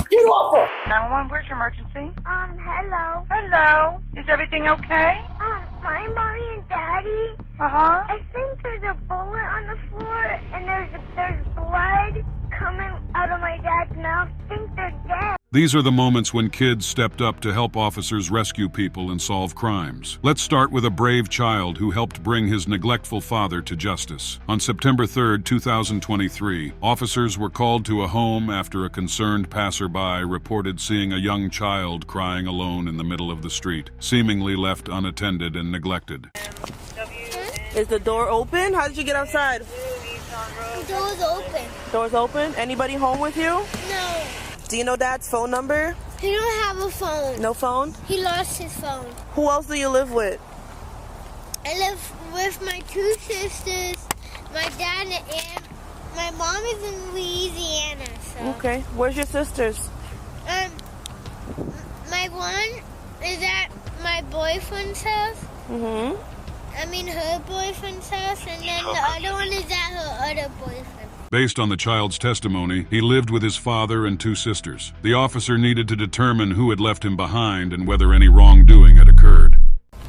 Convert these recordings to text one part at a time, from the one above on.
Get off her! 911, where's your emergency? Hello. Hello. Is everything okay? My mommy and daddy. Uh-huh. I think there's a bullet on the floor, and there's blood coming out of my dad's mouth. I think they're dead. These are the moments when kids stepped up to help officers rescue people and solve crimes. Let's start with a brave child who helped bring his neglectful father to justice. On September 3, 2023, officers were called to a home after a concerned passerby reported seeing a young child crying alone in the middle of the street, seemingly left unattended and neglected. Is the door open? How did you get outside? The door's open. Door's open? Anybody home with you? No. Do you know Dad's phone number? He don't have a phone. No phone? He lost his phone. Who else do you live with? I live with my two sisters, my dad, and my mom is in Louisiana. So. Okay. Where's your sisters? My one is at my boyfriend's house. Her boyfriend's house, and then the other one is at her other boyfriend. Based on the child's testimony, he lived with his father and two sisters. The officer needed to determine who had left him behind and whether any wrongdoing had occurred.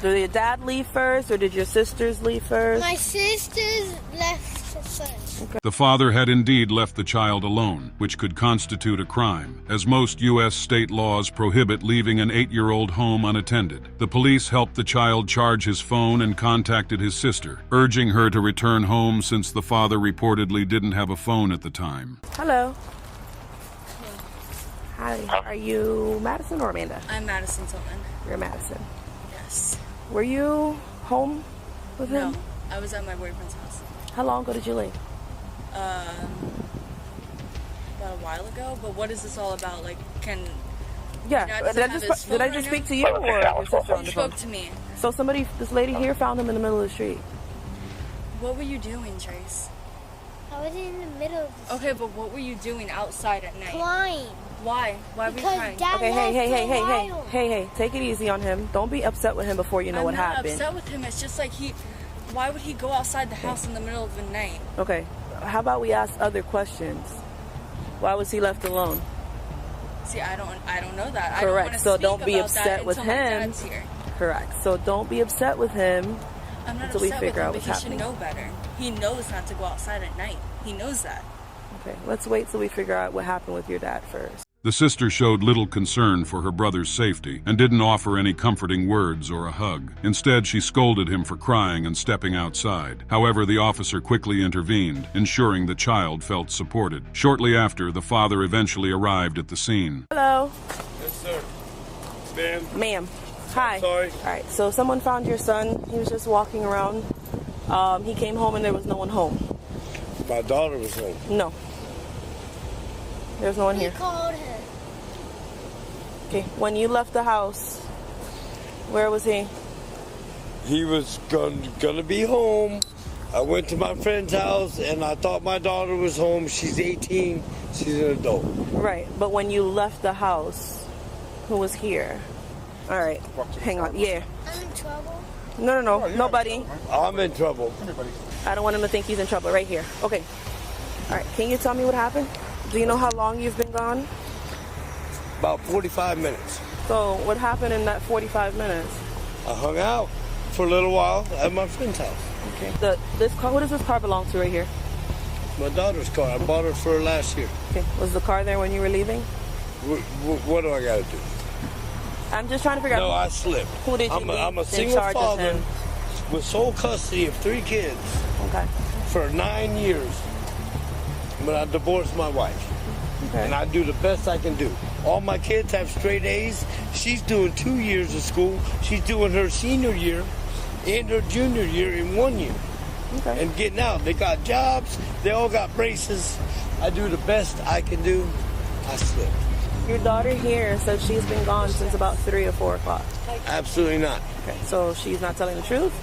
Did your dad leave first, or did your sisters leave first? My sisters left first. Okay. The father had indeed left the child alone, which could constitute a crime, as most U.S. state laws prohibit leaving an 8-year-old home unattended. The police helped the child charge his phone and contacted his sister, urging her to return home since the father reportedly didn't have a phone at the time. Hello. Hi. Are you Madison or Amanda? I'm Madison Tillman. You're Madison. Yes. Were you home with him? No, I was at my boyfriend's house. How long ago did you leave? About a while ago. But what is this all about? Like, Yeah. Did I just speak to you or your sister on He the phone? spoke to me. So this lady here found him in the middle of the street. What were you doing, Trace? I was in the middle of the Okay, but what were you doing outside at night? crying. Why? Why were you crying? Dad Okay, left hey, take it easy on him. Don't be upset with him before you know what happened. I'm not upset with him. It's just like why would he go outside the house in the middle of the night? Okay, how about we ask other questions? Why was he left alone? See, I don't know that. Correct. So don't be upset with him. Correct. So don't be upset with him I'm not until we upset figure out with him, what's but he happening. should know better. He knows not to go outside at night. He knows that. Okay, let's wait till we figure out what happened with your dad first. The sister showed little concern for her brother's safety and didn't offer any comforting words or a hug. Instead, she scolded him for crying and stepping outside. However, the officer quickly intervened, ensuring the child felt supported. Shortly after, the father eventually arrived at the scene. Hello. Yes, sir. Ma'am. Hi. Sorry. All right, so someone found your son. He was just walking around. He came home and there was no one home. My daughter was home. No. There's no one He here. called her. Okay, when you left the house, where was he? He was gonna be home. I went to my friend's house and I thought my daughter was home. She's 18. She's an adult. Right, but when you left the house, who was here? All right, hang on. Yeah. I'm in trouble. No, nobody. I'm in trouble. I don't want him to think he's in trouble. Right here. Okay. All right, can you tell me what happened? Do you know how long you've been gone? About 45 minutes. So what happened in that 45 minutes? I hung out for a little while at my friend's house. Okay. This car. What does this car belong to right here? My daughter's car. I bought her for her last year. Okay. Was the car there when you were leaving? What do I got to do? I'm just trying to figure No, out. I slipped. Who did you I'm a leave in single charge of father him? with sole custody of 3 kids Okay. for 9 years. But I divorced my wife. Okay. And I do the best I can do. All my kids have straight A's. She's doing 2 years of school. She's doing her senior year and her junior year in 1 year. Okay. And getting out. They got jobs. They all got braces. I do the best I can do. I slipped. Your daughter here said she's been gone since about 3 or 4 o'clock. Absolutely not. Okay. So she's not telling the truth?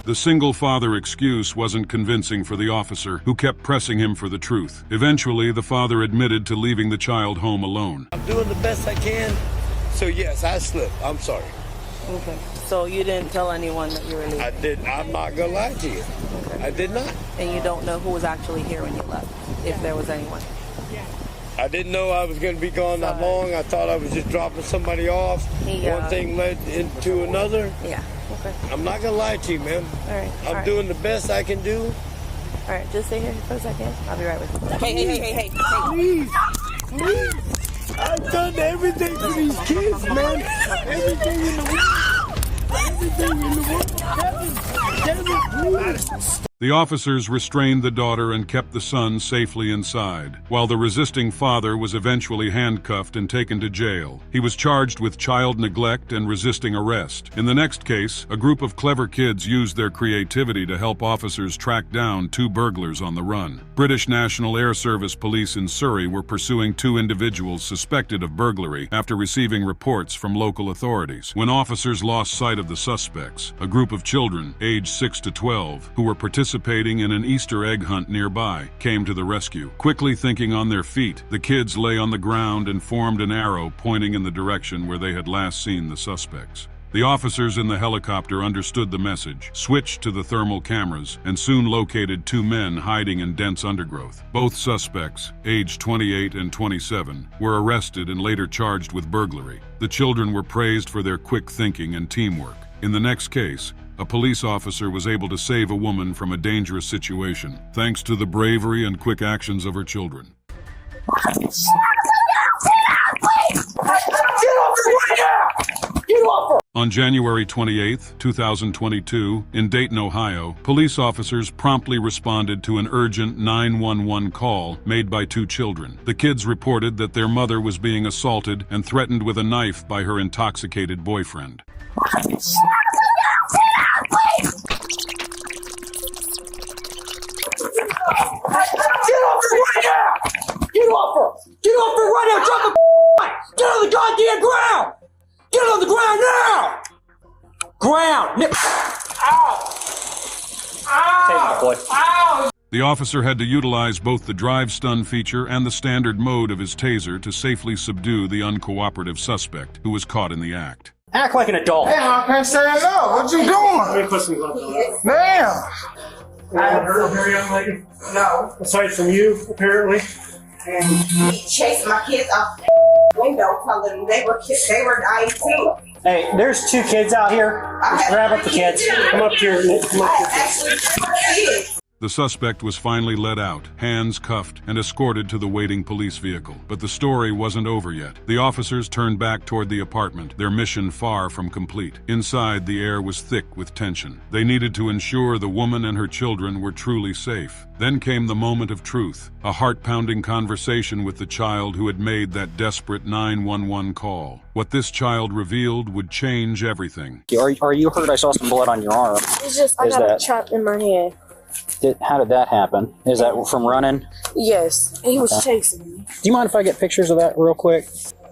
The single father excuse wasn't convincing for the officer, who kept pressing him for the truth. Eventually, the father admitted to leaving the child home alone. I'm doing the best I can. So yes, I slipped. I'm sorry. Okay. So you didn't tell anyone that you were leaving? I did. I'm not gonna lie to you. I did not. And you don't know who was actually here when you left, if there was anyone? I didn't know I was gonna be gone that long. I thought I was just dropping somebody off. One thing led into another. Yeah. Okay. I'm not gonna lie to you, man. All right. I'm doing the best I can do. All right. Just stay here for a second. I'll be right with you. Hey. Please. I've done everything for these kids, man. Everything in the world. Kevin, please. The officers restrained the daughter and kept the son safely inside, while the resisting father was eventually handcuffed and taken to jail. He was charged with child neglect and resisting arrest. In the next case, a group of clever kids used their creativity to help officers track down 2 burglars on the run. British National Air Service police in Surrey were pursuing 2 individuals suspected of burglary after receiving reports from local authorities. When officers lost sight of the suspects, a group of children, aged 6 to 12, who were participating in an Easter egg hunt nearby, came to the rescue. Quickly thinking on their feet, the kids lay on the ground and formed an arrow pointing in the direction where they had last seen the suspects. The officers in the helicopter understood the message, switched to the thermal cameras, and soon located 2 men hiding in dense undergrowth. Both suspects, aged 28 and 27, were arrested and later charged with burglary. The children were praised for their quick thinking and teamwork. In the next case, a police officer was able to save a woman from a dangerous situation, thanks to the bravery and quick actions of her children. On January 28, 2022, in Dayton, Ohio, police officers promptly responded to an urgent 911 call made by 2 children. The kids reported that their mother was being assaulted and threatened with a knife by her intoxicated boyfriend. Get off her right now! Drop the Get on the goddamn ground! Get on the ground now! Ground! Ow! Ow! Ow! The officer had to utilize both the drive stun feature and the standard mode of his taser to safely subdue the uncooperative suspect, who was caught in the act. Act like an adult. Damn, I can't stand up. What you doing? Let me put some gloves on. Damn. I haven't hurt her, young lady? No. Aside from you, apparently. And he chased my kids out the window, telling them they were dying too. Hey, there's 2 kids out here. Grab up the kids. Come up here. Come up here. Actually, kids. The suspect was finally let out, hands cuffed, and escorted to the waiting police vehicle. But the story wasn't over yet. The officers turned back toward the apartment, their mission far from complete. Inside, the air was thick with tension. They needed to ensure the woman and her children were truly safe. Then came the moment of truth, a heart-pounding conversation with the child who had made that desperate 911 call. What this child revealed would change everything. Are you hurt? I saw some blood on your arm. It's just, I got a chop in my head. How did that happen? Is that from running? Yes, he was chasing me. Do you mind if I get pictures of that real quick?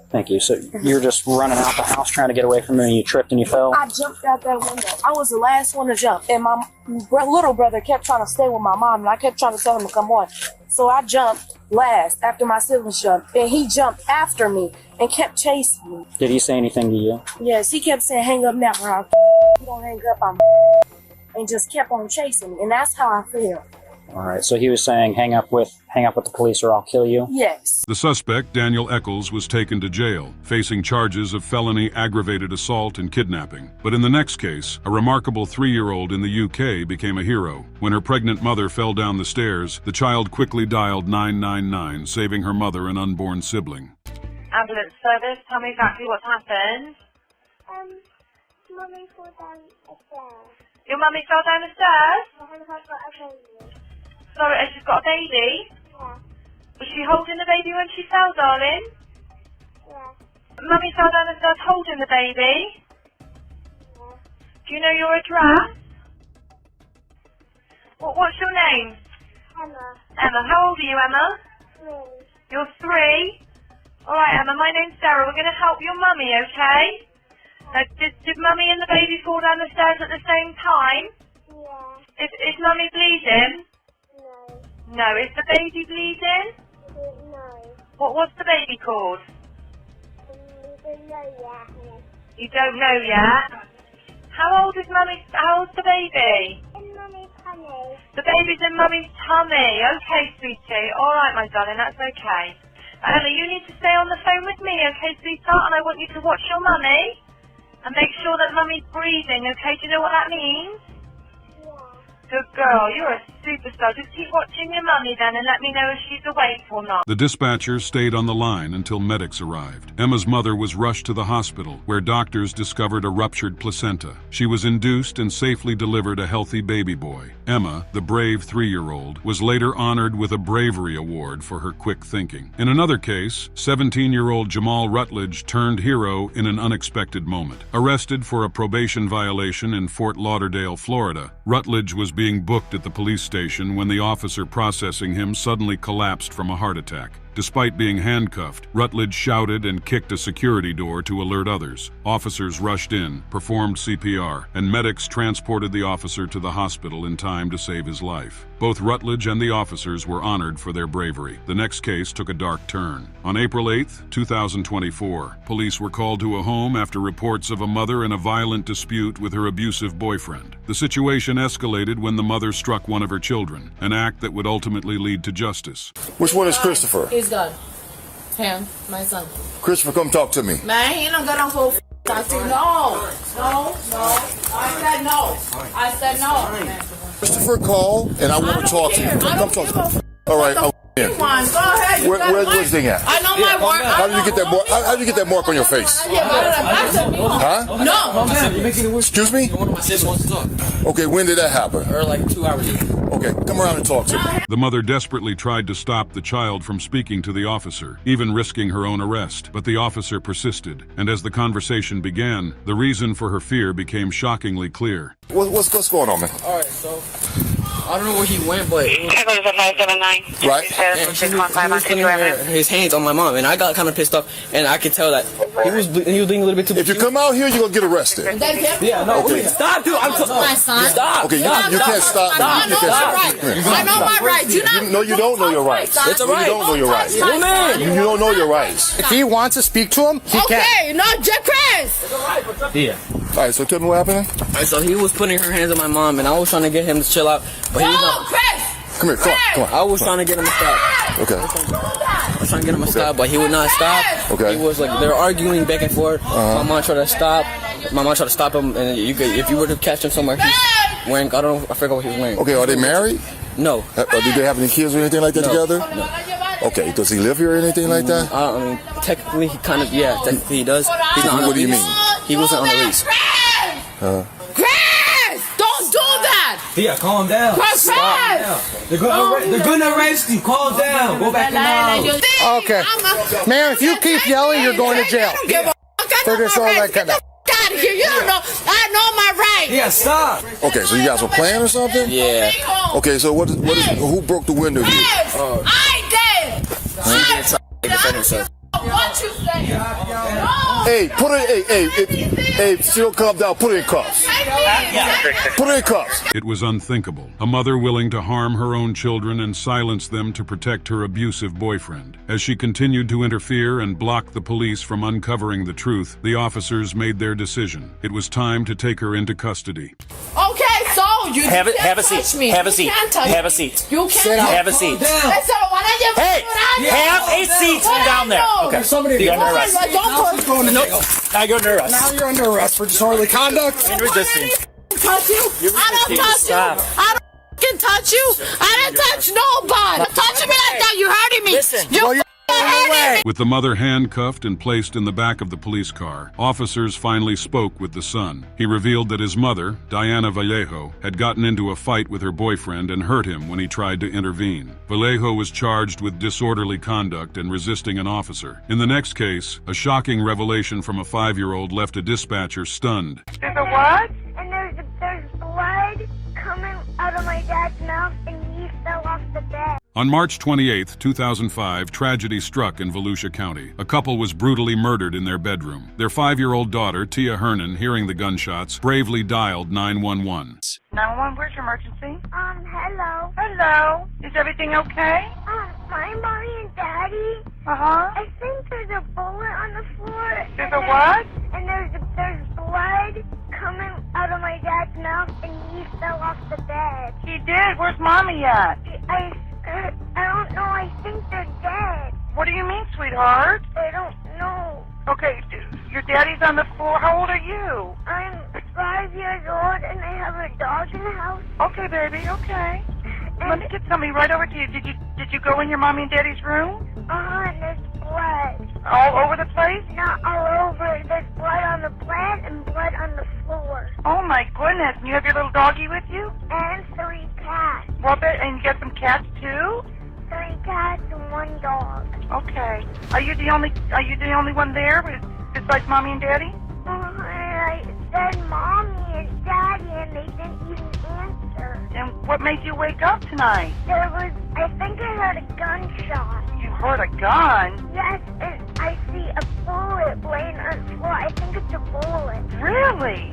Thank you. So you're just running out the house trying to get away from him and you tripped and you fell? I jumped out that window. I was the last one to jump. And my little brother kept trying to stay with my mom and I kept trying to tell him to come on. So I jumped last after my siblings jumped. And he jumped after me and kept chasing me. Did he say anything to you? Yes, he kept saying, hang up now, bro. You don't hang up, I'm and just kept on chasing me. And that's how I feel. All right, so he was saying, hang up with the police or I'll kill you? Yes. The suspect, Daniel Eccles, was taken to jail, facing charges of felony aggravated assault and kidnapping. But in the next case, a remarkable 3-year-old in the UK became a hero. When her pregnant mother fell down the stairs, the child quickly dialed 999, saving her mother and unborn sibling. Ambulance service, tell me exactly what's happened. Mommy fell down the stairs. Your mummy fell down the stairs? And I've got a baby. Sorry, and she's got a baby? Yeah. Was she holding the baby when she fell, darling? Yeah. Mummy fell down the stairs holding the baby? Yeah. Do you know your address? What's your name? Emma. Emma. How old are you, Emma? 3. You're 3? Alright, Emma, my name's Sarah. We're going to help your mummy, okay? Did mummy and the baby fall down the stairs at the same time? Yeah. Is mummy bleeding? No. No. Is the baby bleeding? No. What's the baby called? We don't know yet. You don't know yet? How old's the baby? In Mummy's tummy. The baby's in Mummy's tummy. Okay, sweetie. Alright, my darling, that's okay. Emma, you need to stay on the phone with me, okay, sweetheart? And I want you to watch your mummy and make sure that mummy's breathing, okay? Do you know what that means? Good girl, you're a superstar. Just keep watching your mummy then and let me know if she's awake or not. The dispatcher stayed on the line until medics arrived. Emma's mother was rushed to the hospital, where doctors discovered a ruptured placenta. She was induced and safely delivered a healthy baby boy. Emma, the brave 3-year-old, was later honored with a bravery award for her quick thinking. In another case, 17-year-old Jamal Rutledge turned hero in an unexpected moment. Arrested for a probation violation in Fort Lauderdale, Florida, Rutledge was being booked at the police station when the officer processing him suddenly collapsed from a heart attack. Despite being handcuffed, Rutledge shouted and kicked a security door to alert others. Officers rushed in, performed CPR, and medics transported the officer to the hospital in time to save his life. Both Rutledge and the officers were honored for their bravery. The next case took a dark turn. On April 8, 2024, police were called to a home after reports of a mother in a violent dispute with her abusive boyfriend. The situation escalated when the mother struck one of her children, an act that would ultimately lead to justice. Which one is Christopher? He's done. Him, my son. Christopher, come talk to me. Man, he don't got no whole talk to you. No. I said no. Christopher, call, and I want to talk to you. Come talk to me. All right, I'm in. Go ahead. Where's this thing at? I know my mark. How did you get that mark? How did you get that mark on your face? Huh? No. Excuse me? One of my sisters wants to talk. Okay, when did that happen? Or like 2 hours ago. Okay, come around and talk to me. The mother desperately tried to stop the child from speaking to the officer, even risking her own arrest. But the officer persisted, and as the conversation began, the reason for her fear became shockingly clear. What's going on, man? Alright, so I don't know where he went, but it was, right. And he was putting his hands on my mom, and I got kind of pissed off, and I could tell that he was bleeding a little bit too. If you come out here, you're gonna get arrested. Yeah, no, okay. Stop, dude. I'm my son. Stop. Okay, you can't stop. I know my rights. I know my rights. No, you don't know your rights. It's alright. You don't know your rights. Woman. You don't know your rights. If he wants to speak to him, he can. Okay, no, Chris. Yeah. All right, so tell me what happened. Alright, so he was putting her hands on my mom, and I was trying to get him to chill out, but he was not. Chris. Come here, come on. I was trying to get him to stop. Okay. I was trying to get him to stop, but he would not stop. Okay. He was like, they were arguing back and forth. My mom tried to stop. My mom tried to stop him, and if you were to catch him somewhere, he's wearing, I don't know, I forgot what he was wearing. Okay, are they married? No. Do they have any kids or anything like that together? No. Okay, does he live here or anything like that? I mean, technically, he kind of, yeah, technically he does. He's not on What do you lease. mean? He wasn't on the lease. Chris, don't do that. Yeah, calm down. Chris. They're gonna arrest you. Calm down. Go back in the house. Okay. Ma'am, if you keep yelling, you're going to jail. For this all that kind of. Out of here. You don't know. I know my rights. Yeah, stop. Okay, so you guys were playing or something? Yeah. Okay, so who broke the window here? I did. What you say? Hey, still calm down. Put it in cuffs. Put it in cuffs. It was unthinkable. A mother willing to harm her own children and silence them to protect her abusive boyfriend. As she continued to interfere and block the police from uncovering the truth, the officers made their decision. It was time to take her into custody. Okay, so you have a can't seat. touch me. Have a You seat. can't touch Have me. a seat. You can't Have a seat. Hey, have a seat down there. Okay. Somebody You're under arrest. Now you're under arrest. Now you're under arrest for disorderly conduct. You're resisting. Touch you? I don't touch Stop. you. I don't fucking touch you. I didn't touch nobody. Touching me like that, you're hurting me. Listen. You hurting me. With the mother handcuffed and placed in the back of the police car, officers finally spoke with the son. He revealed that his mother, Diana Vallejo, had gotten into a fight with her boyfriend and hurt him when he tried to intervene. Vallejo was charged with disorderly conduct and resisting an officer. In the next case, a shocking revelation from a 5-year-old left a dispatcher stunned. There's a what? And there's blood coming out of my dad's mouth, and he fell off the bed. On March 28, 2005, tragedy struck in Volusia County. A couple was brutally murdered in their bedroom. Their 5-year-old daughter, Tia Hernan, hearing the gunshots, bravely dialed 911. 911, where's your emergency? Hello. Hello. Is everything okay? My mommy and daddy. Uh-huh. I think there's a bullet on the floor. There's a what? And there's blood coming out of my dad's mouth and he fell off the bed. He did? Where's Mommy at? I don't know. I think they're dead. What do you mean, sweetheart? I don't know. Okay, your daddy's on the floor. How old are you? I'm 5 years old and I have a dog in the house. Okay, baby, okay. Let me get something right over to you. Did you go in your mommy and daddy's room? And there's blood. All over the place? Not all over. There's blood on the plant and blood on the floor. Oh my goodness! And you have your little doggy with you? And 3 cats. Well, and you got some cats too? 3 cats and 1 dog. Okay. Are you the only one there besides mommy and daddy? I said mommy and daddy and they didn't even answer. And what made you wake up tonight? I think I heard a gunshot. You heard a gun? Yes, and I see a bullet laying on the floor. I think it's a bullet. Really?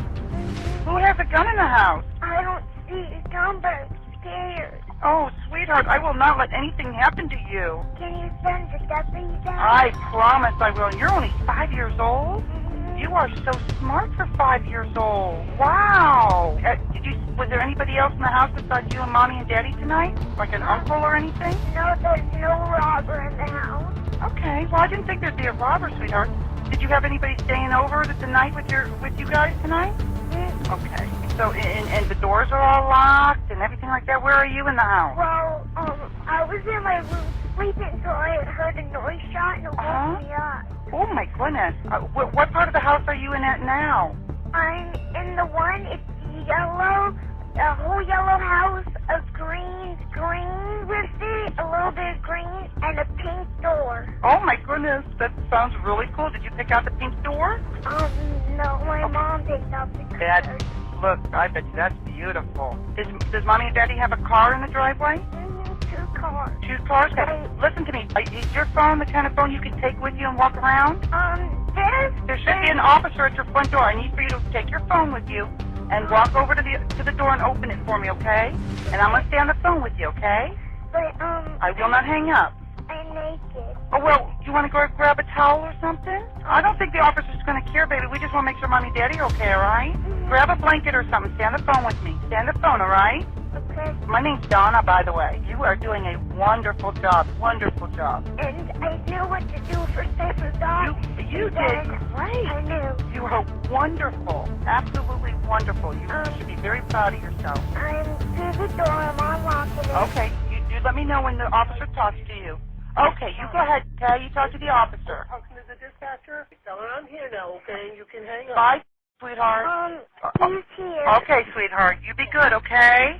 Who has a gun in the house? I don't see a gun, but I'm scared. Oh, sweetheart, I will not let anything happen to you. Can you send the deputy down? I promise I will. And you're only 5 years old? You are so smart for 5 years old. Wow. Was there anybody else in the house besides you and mommy and daddy tonight? Like an uncle or anything? No, there's no robber in the house. Okay. Well, I didn't think there'd be a robber, sweetheart. Did you have anybody staying over the night with you guys tonight? Okay. So, and the doors are all locked and everything like that. Where are you in the house? Well, I was in my room sleeping, so I heard a noise shot and it woke me up. Oh my goodness. What part of the house are you in at now? I'm in the one, it's yellow, a whole yellow house, a green with it, a little bit of green, and a pink door. Oh my goodness, that sounds really cool. Did you pick out the pink door? No, my mom picked out the color. Look, I bet you that's beautiful. Does mommy and daddy have a car in the driveway? 2 cars. 2 cars? Okay. Listen to me. Is your phone the kind of phone you can take with you and walk around? There should be an officer at your front door. I need for you to take your phone with you and walk over to the door and open it for me, okay? And I'm gonna stay on the phone with you, okay? But I will not hang up. I'm naked. Oh well, you want to go grab a towel or something? I don't think the officer's gonna care, baby. We just want to make sure mommy and daddy are okay, all right? Grab a blanket or something. Stay on the phone with me. Stay on the phone, all right? Okay. My name's Donna, by the way. You are doing a wonderful job. Wonderful job. And I knew what to do for safer dogs. You did great. I knew. You are wonderful. Absolutely wonderful. You should be very proud of yourself. I'm through the door. I'm unlocking it. Okay. You let me know when the officer talks to you. Okay, you go ahead, Tay. You talk to the officer. Talking to the dispatcher. Tell her I'm here now, okay? You can hang up. Bye, sweetheart. He's here. Okay, sweetheart. You be good, okay?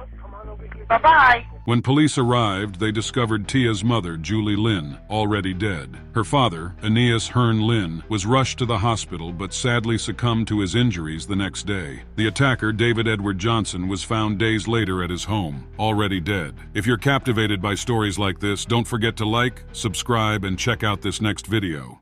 Bye-bye. When police arrived, they discovered Tia's mother, Julie Lynn, already dead. Her father, Aeneas Hearn Lynn, was rushed to the hospital but sadly succumbed to his injuries the next day. The attacker, David Edward Johnson, was found days later at his home, already dead. If you're captivated by stories like this, don't forget to like, subscribe, and check out this next video.